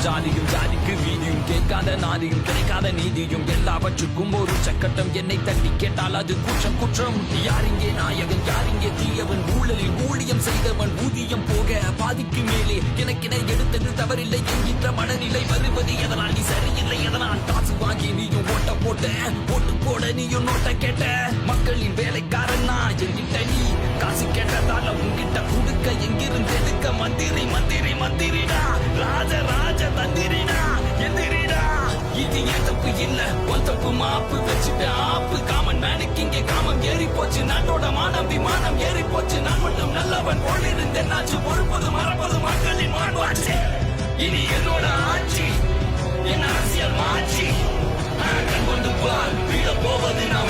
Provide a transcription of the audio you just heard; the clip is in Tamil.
ஜாதியும் ஜாதிக்கு வீதியும் கேட்காத நாதியும் கிடைக்காத நீதியும் எல்லாவற்றுக்கும் ஒரு சக்கட்டம். என்னை தட்டி கேட்டால் அது குற்றம் குற்றம். யாரிங்கே நாயகன் யாரிங்கே தீயவன்? ஊழலில் ஊழியம் செய்தவன் ஊதியம் போக பாதிக்கு மேலே எனக்கென எடுத்தது தவறில்லை என்கின்ற மனநிலை வருவது எதனால்? நீ சரியில்லை எதனால்? காசு வாங்கி நீயும் ஓட்ட போட்ட ஓட்டு போட நீயும் நோட்ட கேட்ட. மக்களின் வேலைக்காரன் நான் என்கிட்ட நீ காசு கேட்டதால உன்கிட்ட கொடுக்க எங்கிருந்து எடுக்க? மந்திரி மந்திரி மந்திரிடா, ராஜ ராஜ தந்திரிடா, எந்திரிடா. இது என் தப்பு இல்ல உன் தப்பு. மாப்பு வச்சுட்ட ஆப்பு. காமன் மேனுக்கு இங்கே காமம் ஏறி போச்சு. நாட்டோட மானம் விமானம் ஏறி போச்சு. நான் மட்டும் நல்லவன் போல் இருந்தேன். நாச்சு பொறுப்பது மறப்பது மக்களின் மாண்பாச்சு. இனி என்னோட ஆட்சி என் அரசியல் மாட்சி. கண் கொண்டு பால் வீட போவது நான்